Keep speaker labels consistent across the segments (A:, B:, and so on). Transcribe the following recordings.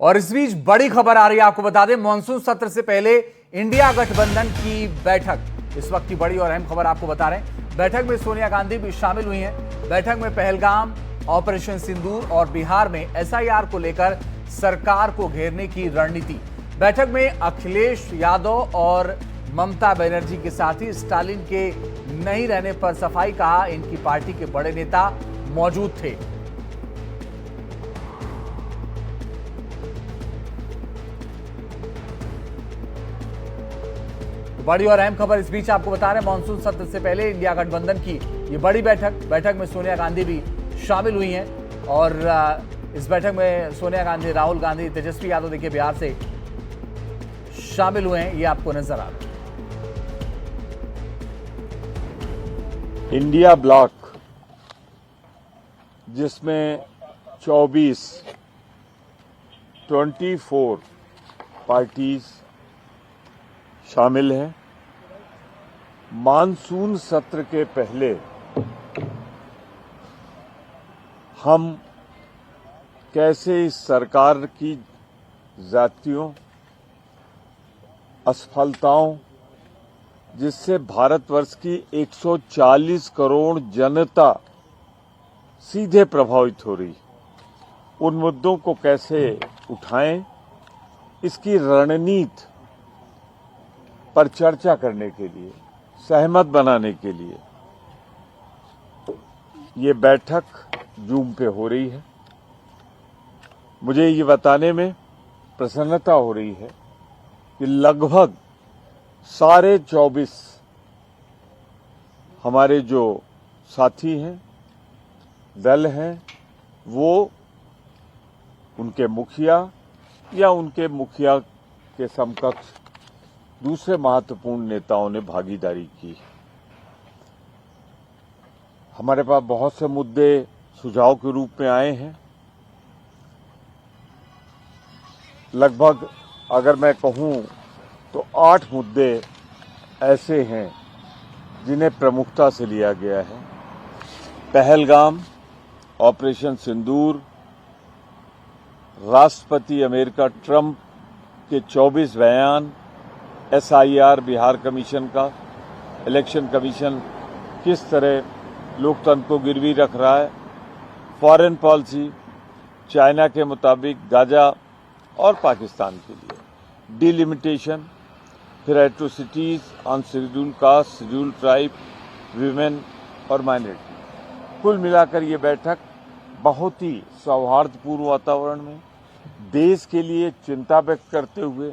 A: और इस बीच बड़ी खबर आ रही है, आपको बता दें मानसून सत्र से पहले इंडिया गठबंधन की बैठक। इस वक्त की बड़ी और अहम खबर आपको बता रहे हैं। बैठक में सोनिया गांधी भी शामिल हुई हैं। बैठक में पहलगाम, ऑपरेशन सिंदूर और बिहार में एसआईआर को लेकर सरकार को घेरने की रणनीति। बैठक में अखिलेश यादव और ममता बनर्जी के साथ ही स्टालिन के नहीं रहने पर सफाई कहा। इनकी पार्टी के बड़े नेता मौजूद थे। बड़ी और अहम खबर इस बीच आपको बता रहे हैं, मानसून सत्र से पहले इंडिया गठबंधन की ये बड़ी बैठक में सोनिया गांधी भी शामिल हुई हैं। और इस बैठक में सोनिया गांधी, राहुल गांधी, तेजस्वी यादव देखिए बिहार से शामिल हुए हैं, ये आपको नजर आ रहा है।
B: इंडिया ब्लॉक जिसमें 24 पार्टीज शामिल हैं, मानसून सत्र के पहले हम कैसे इस सरकार की जातियों, असफलताओं, जिससे भारतवर्ष की 140 करोड़ जनता सीधे प्रभावित हो रही, उन मुद्दों को कैसे उठाएं, इसकी रणनीति पर चर्चा करने के लिए, सहमत बनाने के लिए ये बैठक जूम पे हो रही है। मुझे ये बताने में प्रसन्नता हो रही है कि लगभग 24.5 हमारे जो साथी हैं, दल हैं, वो उनके मुखिया या उनके मुखिया के समकक्ष दूसरे महत्वपूर्ण नेताओं ने भागीदारी की। हमारे पास बहुत से मुद्दे सुझाव के रूप में आए हैं। लगभग अगर मैं कहूं तो 8 मुद्दे ऐसे हैं जिन्हें प्रमुखता से लिया गया है। पहलगाम, ऑपरेशन सिंदूर, राष्ट्रपति अमेरिका ट्रंप के 24 बयान, एसआईआर बिहार कमीशन का, इलेक्शन कमीशन किस तरह लोकतंत्र को गिरवी रख रहा है, फॉरेन पॉलिसी, चाइना के मुताबिक गाजा और पाकिस्तान के लिए, डिलिमिटेशन, फिर atrocities on schedule caste, schedule tribe, women और माइनॉरिटी। कुल मिलाकर ये बैठक बहुत ही सौहार्दपूर्ण वातावरण में देश के लिए चिंता व्यक्त करते हुए,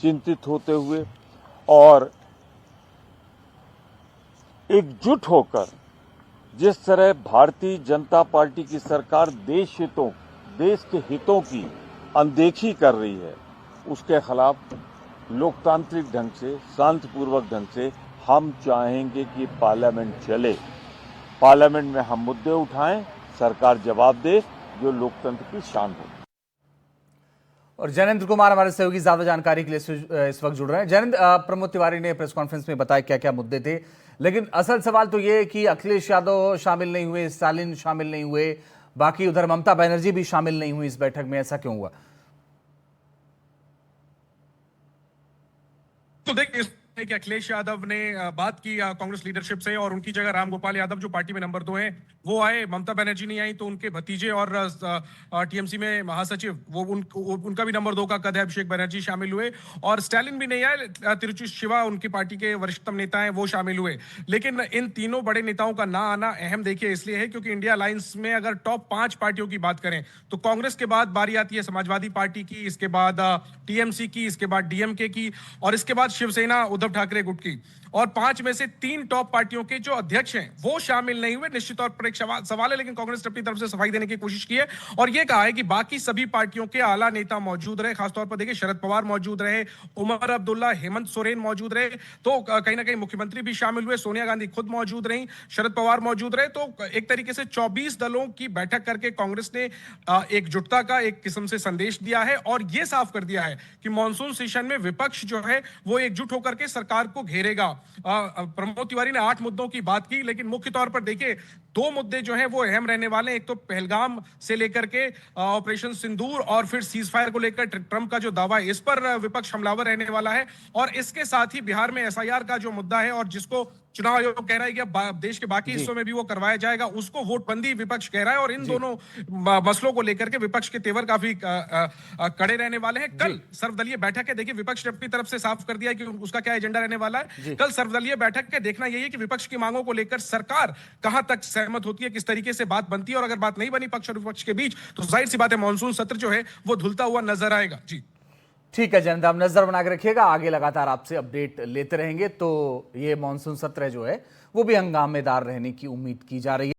B: चिंतित होते हुए और एकजुट होकर जिस तरह भारतीय जनता पार्टी की सरकार देश के हितों की अनदेखी कर रही है, उसके खिलाफ लोकतांत्रिक ढंग से, शांतिपूर्वक ढंग से हम चाहेंगे कि पार्लियामेंट चले, पार्लियामेंट में हम मुद्दे उठाएं, सरकार जवाब दे, जो लोकतंत्र की शान हो।
A: और जयेंद्र कुमार हमारे सहयोगी ज्यादा जानकारी के लिए इस वक्त जुड़ रहे हैं। जयेंद्र, प्रमोद तिवारी ने प्रेस कॉन्फ्रेंस में बताया क्या क्या मुद्दे थे, लेकिन असल सवाल तो ये है कि अखिलेश यादव शामिल नहीं हुए, स्टालिन शामिल नहीं हुए, बाकी उधर ममता बनर्जी भी शामिल नहीं हुई इस बैठक में, ऐसा क्यों हुआ?
C: तो देखिए कि अखिलेश यादव ने बात की कांग्रेस लीडरशिप से और उनकी जगह रामगोपाल यादव जो पार्टी में नंबर 2 हैं वो आए। ममता बनर्जी नहीं आई तो उनके भतीजे और टीएमसी में महासचिव वो उनका भी नंबर 2 का कद है, अभिषेक बनर्जी शामिल हुए। और स्टालिन भी नहीं आए, तिरुचि शिवा उनकी पार्टी के वरिष्ठतम नेता हैं, वो शामिल हुए। लेकिन इन तीनों बड़े नेताओं का ना आना अहम देखिए इसलिए है क्योंकि इंडिया अलायंस में अगर टॉप 5 पार्टियों की बात करें तो कांग्रेस के बाद बारी आती है समाजवादी पार्टी की, इसके बाद टीएमसी की, इसके बाद डीएमके की और इसके बाद शिवसेना उद्धव ठाकरे गुट की। और 5 में से 3 टॉप पार्टियों के जो अध्यक्ष हैं वो शामिल नहीं हुए। निश्चित तौर पर एक सवाल है, लेकिन कांग्रेस ने अपनी तरफ से सफाई देने की कोशिश की है और यह कहा है कि बाकी सभी पार्टियों के आला नेता मौजूद रहे। खासतौर पर देखिए शरद पवार मौजूद रहे, उमर अब्दुल्ला, हेमंत सोरेन मौजूद रहे, तो कहीं ना कहीं मुख्यमंत्री भी शामिल हुए, सोनिया गांधी खुद मौजूद रही, शरद पवार मौजूद रहे। तो एक तरीके से 24 दलों की बैठक करके कांग्रेस ने एकजुटता का एक किस्म से संदेश दिया है और यह साफ कर दिया है कि मॉनसून सेशन में विपक्ष जो है वो एकजुट होकर के सरकार को घेरेगा। प्रमोद तिवारी ने 8 मुद्दों की बात की, लेकिन मुख्य तौर पर देखिए दो मुद्दे जो हैं वो अहम रहने वाले हैं। एक तो पहलगाम से लेकर के ऑपरेशन सिंदूर और फिर सीज फायर को लेकर ट्रंप का जो दावा है, इस पर विपक्ष हमलावर रहने वाला है। और इसके साथ ही बिहार में एसआईआर का जो मुद्दा है और जिसको चुनाव आयोग कह रहा है कि देश के बाकी हिस्सों में भी वो करवाया जाएगा, उसको वोटबंदी विपक्ष कह रहा है। और इन दोनों मसलों को लेकर के विपक्ष के तेवर काफी कड़े रहने वाले हैं। कल सर्वदलीय बैठक है, देखिए विपक्ष ने अपनी तरफ से साफ कर दिया है कि उसका क्या एजेंडा रहने वाला है। कल सर्वदलीय बैठक है, देखना यही है कि विपक्ष की मांगों को लेकर सरकार कहां तक सहमत होती है, किस तरीके से बात बनती है। और अगर बात नहीं बनी पक्ष और विपक्ष के बीच, तो जाहिर सी बात है मॉनसून सत्र जो है वो धुलता हुआ नजर आएगा। जी
A: ठीक है जयंत, आप नजर बना के रखिएगा, आगे लगातार आपसे अपडेट लेते रहेंगे। तो ये मॉनसून सत्र जो है वो भी हंगामेदार रहने की उम्मीद की जा रही है।